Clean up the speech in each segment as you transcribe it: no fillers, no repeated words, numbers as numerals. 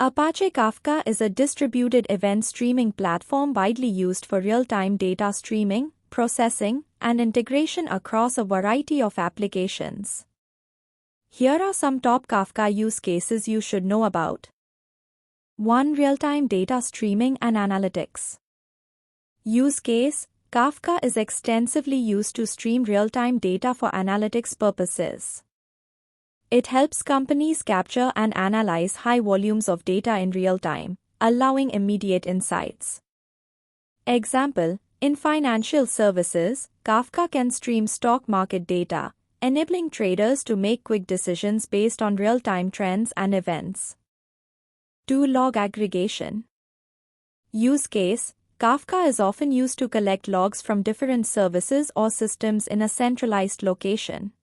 Apache Kafka is a distributed event streaming platform widely used for real-time data streaming, processing, and integration across a variety of applications. Here are some top Kafka use cases you should know about. 1. Real-time data streaming and analytics. Use case: Kafka is extensively used to stream real-time data for analytics purposes. It helps companies capture and analyze high volumes of data in real time, allowing immediate insights. Example: in financial services, Kafka can stream stock market data, enabling traders to make quick decisions based on real-time trends and events. 2. Log aggregation. Use case: Kafka is often used to collect logs from different services or systems in a centralized location.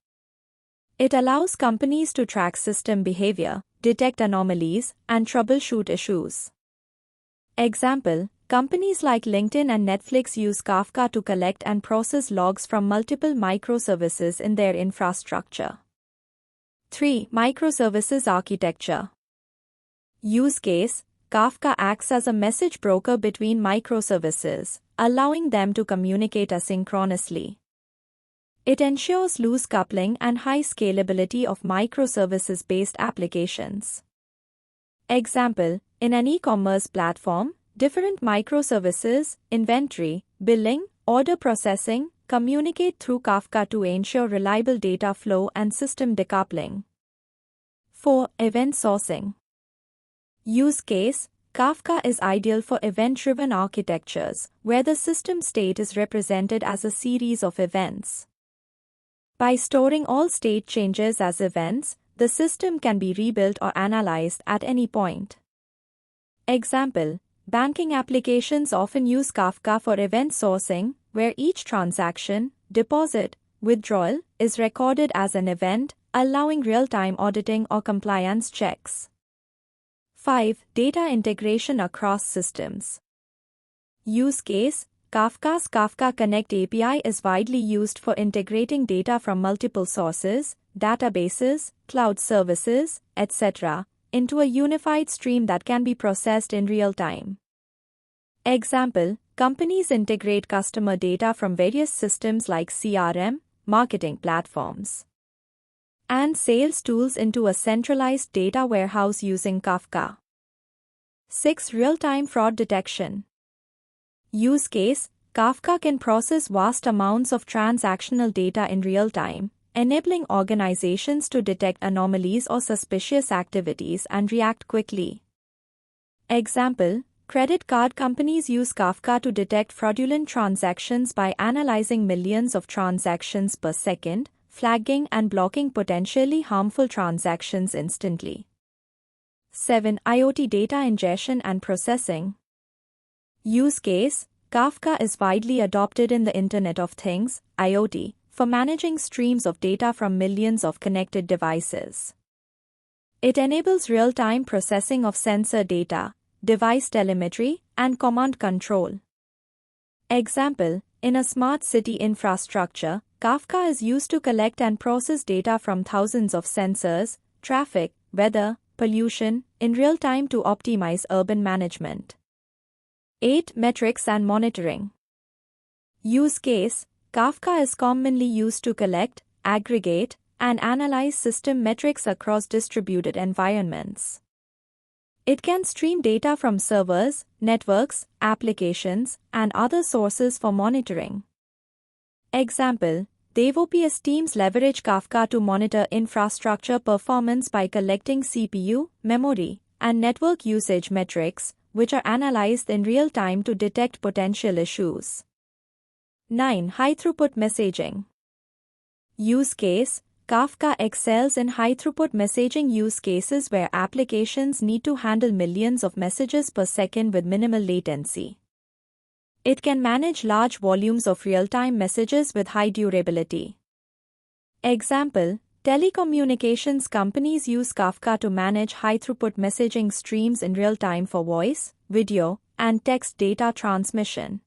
It allows companies to track system behavior, detect anomalies, and troubleshoot issues. Example: companies like LinkedIn and Netflix use Kafka to collect and process logs from multiple microservices in their infrastructure. 3. Microservices architecture. Use case: Kafka acts as a message broker between microservices, allowing them to communicate asynchronously. It ensures loose coupling and high scalability of microservices-based applications. Example: in an e-commerce platform, different microservices, inventory, billing, order processing, communicate through Kafka to ensure reliable data flow and system decoupling. 4. Event sourcing. Use case: Kafka is ideal for event-driven architectures, where the system state is represented as a series of events. By storing all state changes as events, the system can be rebuilt or analyzed at any point. Example: banking applications often use Kafka for event sourcing, where each transaction, deposit, withdrawal, is recorded as an event, allowing real-time auditing or compliance checks. 5. Data integration across systems. Use case: Kafka's Kafka Connect API is widely used for integrating data from multiple sources, databases, cloud services, etc., into a unified stream that can be processed in real time. Example: companies integrate customer data from various systems like CRM, marketing platforms, and sales tools into a centralized data warehouse using Kafka. 6. Real-time fraud detection. Use case: Kafka can process vast amounts of transactional data in real time, enabling organizations to detect anomalies or suspicious activities and react quickly. Example: credit card companies use Kafka to detect fraudulent transactions by analyzing millions of transactions per second, flagging and blocking potentially harmful transactions instantly. 7. IoT data ingestion and processing. Use case: Kafka is widely adopted in the Internet of Things, IoT, for managing streams of data from millions of connected devices. It enables real-time processing of sensor data, device telemetry, and command control. Example: in a smart city infrastructure, Kafka is used to collect and process data from thousands of sensors, traffic, weather, pollution, in real time to optimize urban management. 8. Metrics and monitoring. Use case: Kafka is commonly used to collect, aggregate, and analyze system metrics across distributed environments. It can stream data from servers, networks, applications, and other sources for monitoring. Example: DevOps teams leverage Kafka to monitor infrastructure performance by collecting CPU, memory, and network usage metrics, which are analyzed in real time to detect potential issues. 9. High-throughput messaging. Use case: Kafka excels in high-throughput messaging use cases where applications need to handle millions of messages per second with minimal latency. It can manage large volumes of real-time messages with high durability. Example: telecommunications companies use Kafka to manage high-throughput messaging streams in real time for voice, video, and text data transmission.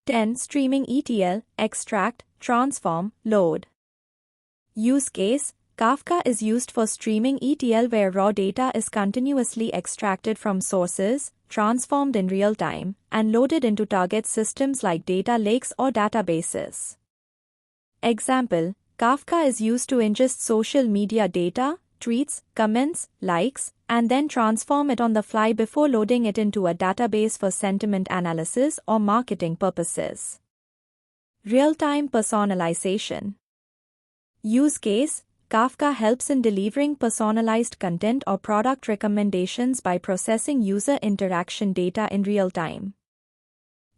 10. Streaming ETL, extract, transform, load. Use case: Kafka is used for streaming ETL where raw data is continuously extracted from sources, transformed in real time, and loaded into target systems like data lakes or databases. Example: Kafka is used to ingest social media data, tweets, comments, likes, and then transform it on the fly before loading it into a database for sentiment analysis or marketing purposes. Real-time personalization. Use case: Kafka helps in delivering personalized content or product recommendations by processing user interaction data in real time.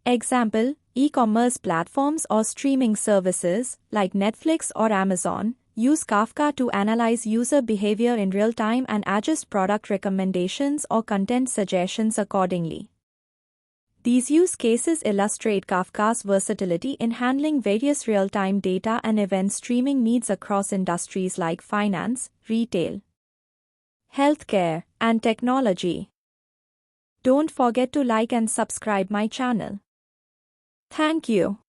Example: e-commerce platforms or streaming services, like Netflix or Amazon, use Kafka to analyze user behavior in real time and adjust product recommendations or content suggestions accordingly. These use cases illustrate Kafka's versatility in handling various real-time data and event streaming needs across industries like finance, retail, healthcare, and technology. Don't forget to like and subscribe my channel. Thank you.